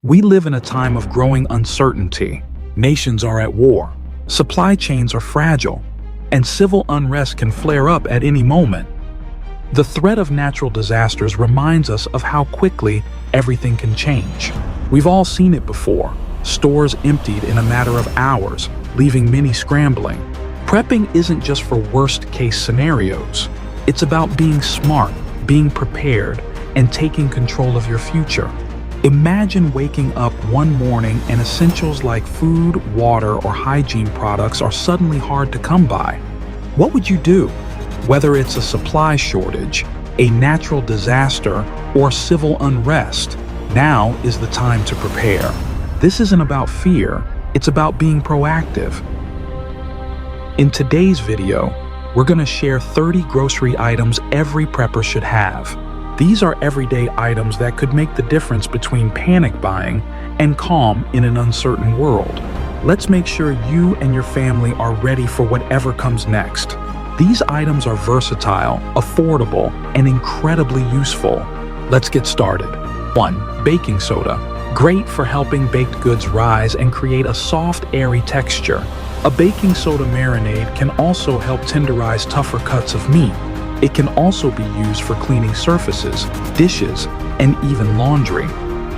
We live in a time of growing uncertainty. Nations are at war, supply chains are fragile, and civil unrest can flare up at any moment. The threat of natural disasters reminds us of how quickly everything can change. We've all seen it before, stores emptied in a matter of hours, leaving many scrambling. Prepping isn't just for worst-case scenarios. It's about being smart, being prepared, and taking control of your future. Imagine waking up one morning and essentials like food, water, or hygiene products are suddenly hard to come by. What would you do? Whether it's a supply shortage, a natural disaster, or civil unrest, now is the time to prepare. This isn't about fear, it's about being proactive. In today's video, we're going to share 30 grocery items every prepper should have. These are everyday items that could make the difference between panic buying and calm in an uncertain world. Let's make sure you and your family are ready for whatever comes next. These items are versatile, affordable, and incredibly useful. Let's get started. 1. Baking soda. Great for helping baked goods rise and create a soft, airy texture. A baking soda marinade can also help tenderize tougher cuts of meat. It can also be used for cleaning surfaces, dishes, and even laundry.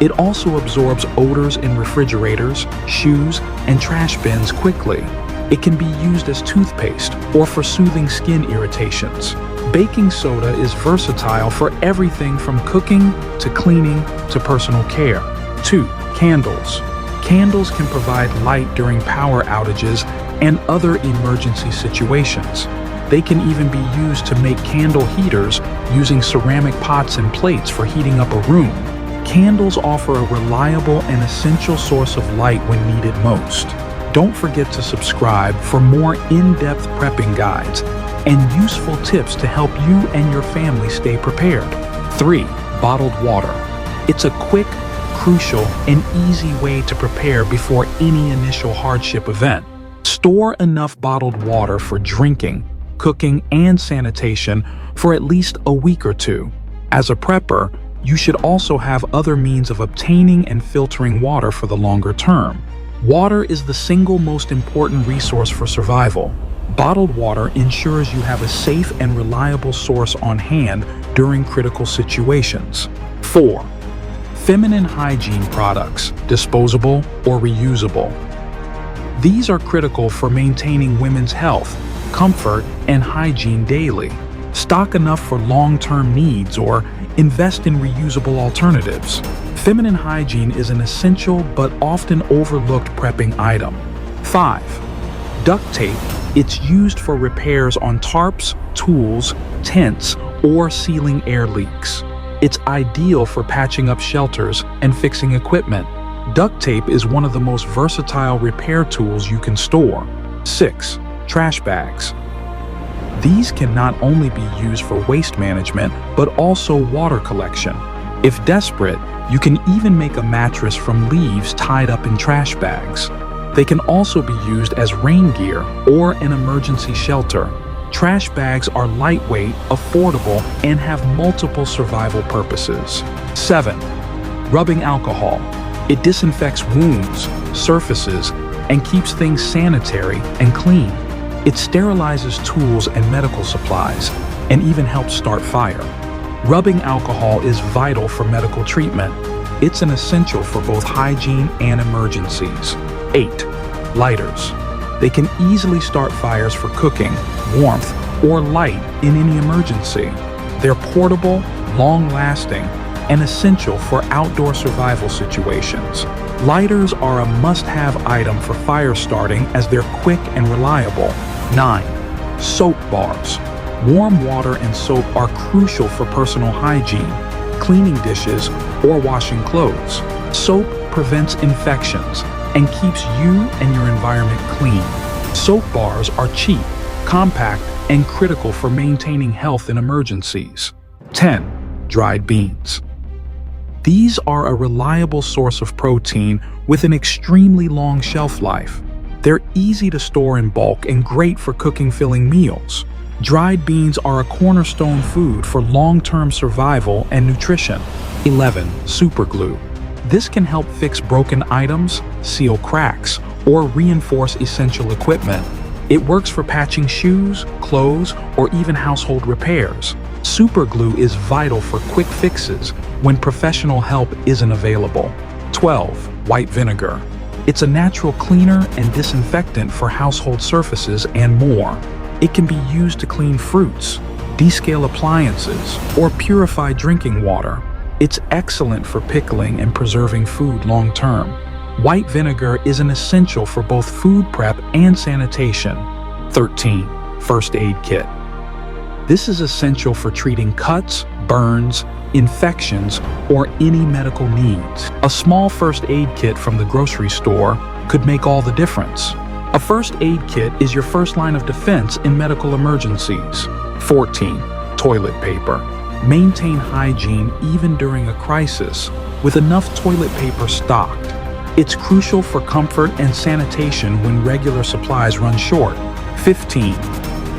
It also absorbs odors in refrigerators, shoes, and trash bins quickly. It can be used as toothpaste or for soothing skin irritations. Baking soda is versatile for everything from cooking to cleaning to personal care. 2. Candles. Candles can provide light during power outages and other emergency situations. They can even be used to make candle heaters using ceramic pots and plates for heating up a room. Candles offer a reliable and essential source of light when needed most. Don't forget to subscribe for more in-depth prepping guides and useful tips to help you and your family stay prepared. 3. Bottled water. It's a quick, crucial, and easy way to prepare before any initial hardship event. Store enough bottled water for drinking, cooking, and sanitation for at least a week or two. As a prepper, you should also have other means of obtaining and filtering water for the longer term. Water is the single most important resource for survival. Bottled water ensures you have a safe and reliable source on hand during critical situations. 4. Feminine hygiene products, disposable or reusable. These are critical for maintaining women's health, comfort, and hygiene daily. Stock enough for long-term needs or invest in reusable alternatives. Feminine hygiene is an essential but often overlooked prepping item. 5. Duct tape. It's used for repairs on tarps, tools, tents, or sealing air leaks. It's ideal for patching up shelters and fixing equipment. Duct tape is one of the most versatile repair tools you can store. 6. Trash bags. These can not only be used for waste management, but also water collection. If desperate, you can even make a mattress from leaves tied up in trash bags. They can also be used as rain gear or an emergency shelter. Trash bags are lightweight, affordable, and have multiple survival purposes. 7. Rubbing alcohol. It disinfects wounds, surfaces, and keeps things sanitary and clean. It sterilizes tools and medical supplies, and even helps start fire. Rubbing alcohol is vital for medical treatment. It's an essential for both hygiene and emergencies. 8. Lighters. They can easily start fires for cooking, warmth, or light in any emergency. They're portable, long-lasting, and essential for outdoor survival situations. Lighters are a must-have item for fire starting as they're quick and reliable. 9. Soap bars. Warm water and soap are crucial for personal hygiene, cleaning dishes, or washing clothes. Soap prevents infections and keeps you and your environment clean. Soap bars are cheap, compact, and critical for maintaining health in emergencies. 10. Dried beans. These are a reliable source of protein with an extremely long shelf life. They're easy to store in bulk and great for cooking filling meals. Dried beans are a cornerstone food for long-term survival and nutrition. 11. Super glue. This can help fix broken items, seal cracks, or reinforce essential equipment. It works for patching shoes, clothes, or even household repairs. Super glue is vital for quick fixes when professional help isn't available. 12. White vinegar. It's a natural cleaner and disinfectant for household surfaces and more. It can be used to clean fruits, descale appliances, or purify drinking water. It's excellent for pickling and preserving food long term. White vinegar is an essential for both food prep and sanitation. 13. First aid kit. This is essential for treating cuts, burns, infections, or any medical needs. A small first aid kit from the grocery store could make all the difference. A first aid kit is your first line of defense in medical emergencies. 14. Toilet paper. Maintain hygiene even during a crisis with enough toilet paper stocked. It's crucial for comfort and sanitation when regular supplies run short. 15.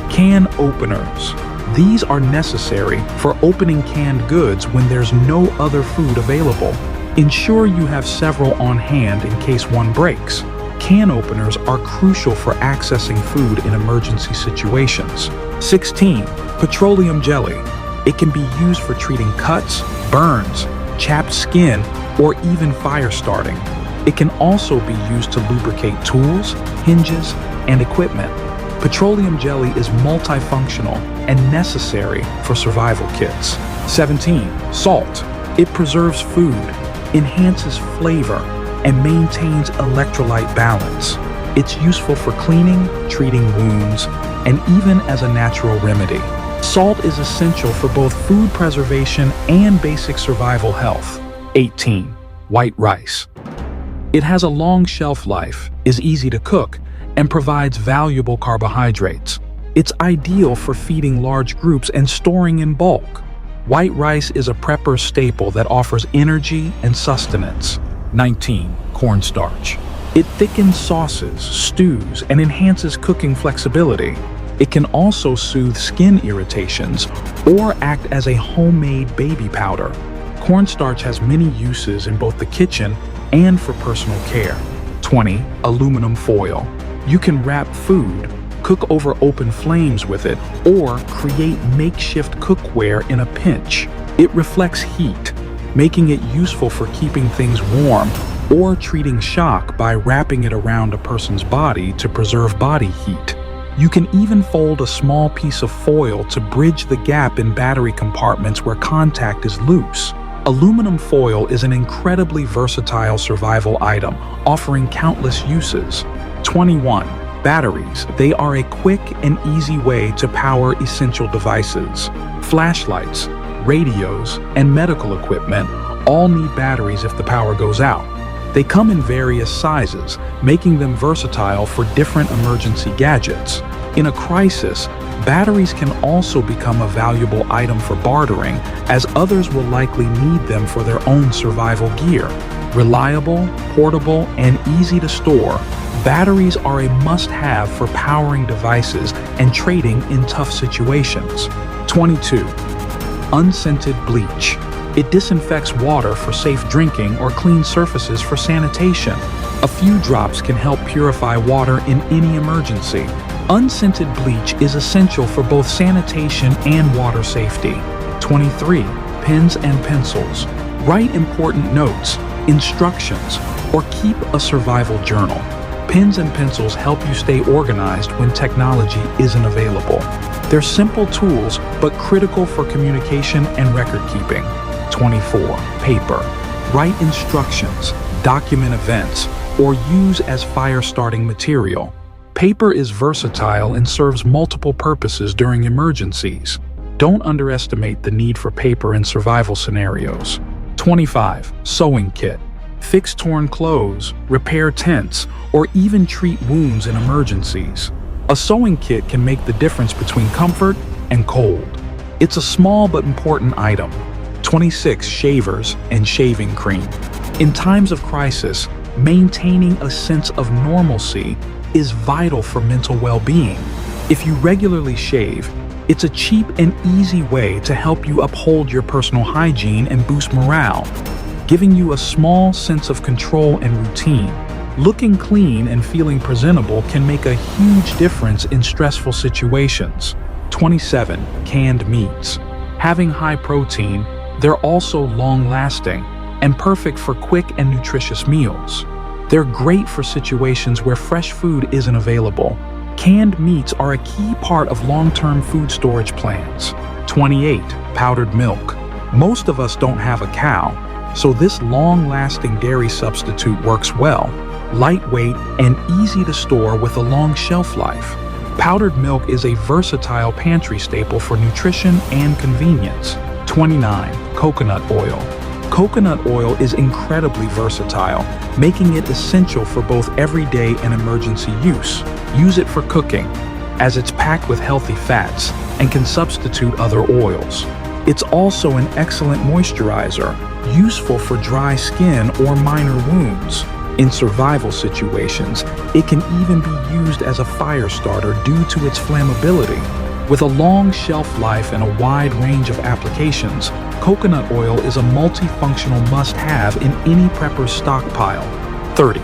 Can openers. These are necessary for opening canned goods when there's no other food available. Ensure you have several on hand in case one breaks. Can openers are crucial for accessing food in emergency situations. 16. Petroleum jelly. It can be used for treating cuts, burns, chapped skin, or even fire starting. It can also be used to lubricate tools, hinges, and equipment. Petroleum jelly is multifunctional and necessary for survival kits. 17. Salt. It preserves food, enhances flavor, and maintains electrolyte balance. It's useful for cleaning, treating wounds, and even as a natural remedy. Salt is essential for both food preservation and basic survival health. 18. White rice. It has a long shelf life, is easy to cook, and provides valuable carbohydrates. It's ideal for feeding large groups and storing in bulk. White rice is a prepper staple that offers energy and sustenance. 19. Cornstarch. It thickens sauces, stews, and enhances cooking flexibility. It can also soothe skin irritations or act as a homemade baby powder. Cornstarch has many uses in both the kitchen and for personal care. 20. Aluminum foil. You can wrap food, cook over open flames with it, or create makeshift cookware in a pinch. It reflects heat, making it useful for keeping things warm or treating shock by wrapping it around a person's body to preserve body heat. You can even fold a small piece of foil to bridge the gap in battery compartments where contact is loose. Aluminum foil is an incredibly versatile survival item, offering countless uses. 21. Batteries. They are a quick and easy way to power essential devices. Flashlights, radios, and medical equipment all need batteries if the power goes out. They come in various sizes, making them versatile for different emergency gadgets. In a crisis, batteries can also become a valuable item for bartering, as others will likely need them for their own survival gear. Reliable, portable, and easy to store, batteries are a must-have for powering devices and trading in tough situations. 22. Unscented bleach. It disinfects water for safe drinking or clean surfaces for sanitation. A few drops can help purify water in any emergency. Unscented bleach is essential for both sanitation and water safety. 23. Pens and pencils. Write important notes, instructions, or keep a survival journal. Pens and pencils help you stay organized when technology isn't available. They're simple tools, but critical for communication and record keeping. 24. Paper. Write instructions, document events, or use as fire-starting material. Paper is versatile and serves multiple purposes during emergencies. Don't underestimate the need for paper in survival scenarios. 25. Sewing kit. Fix torn clothes, repair tents, or even treat wounds in emergencies. A sewing kit can make the difference between comfort and cold. It's a small but important item. 26. Shavers and shaving cream. In times of crisis, maintaining a sense of normalcy is vital for mental well-being. If you regularly shave, it's a cheap and easy way to help you uphold your personal hygiene and boost morale. giving you a small sense of control and routine. Looking clean and feeling presentable can make a huge difference in stressful situations. 27. Canned meats. Having high protein, they're also long-lasting and perfect for quick and nutritious meals. They're great for situations where fresh food isn't available. Canned meats are a key part of long-term food storage plans. 28. Powdered milk. Most of us don't have a cow, so this long-lasting dairy substitute works well. Lightweight and easy to store with a long shelf life. Powdered milk is a versatile pantry staple for nutrition and convenience. 29. Coconut oil. Coconut oil is incredibly versatile, making it essential for both everyday and emergency use. Use it for cooking, as it's packed with healthy fats and can substitute other oils. It's also an excellent moisturizer, useful for dry skin or minor wounds. In survival situations, it can even be used as a fire starter due to its flammability. With a long shelf life and a wide range of applications, coconut oil is a multifunctional must-have in any prepper's stockpile. 30.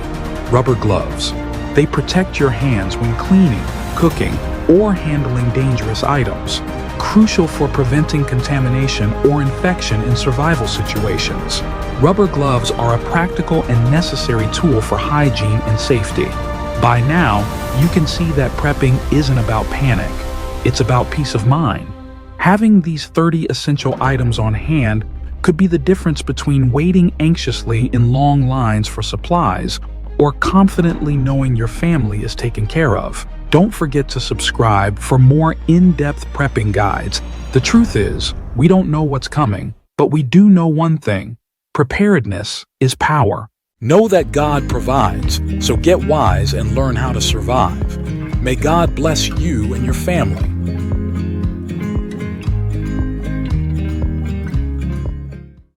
Rubber gloves. They protect your hands when cleaning, cooking, or handling dangerous items, crucial for preventing contamination or infection in survival situations. Rubber gloves are a practical and necessary tool for hygiene and safety. By now, you can see that prepping isn't about panic. It's about peace of mind. Having these 30 essential items on hand could be the difference between waiting anxiously in long lines for supplies or confidently knowing your family is taken care of. Don't forget to subscribe for more in-depth prepping guides. The truth is, we don't know what's coming, but we do know one thing: preparedness is power. Know that God provides, so get wise and learn how to survive. May God bless you and your family.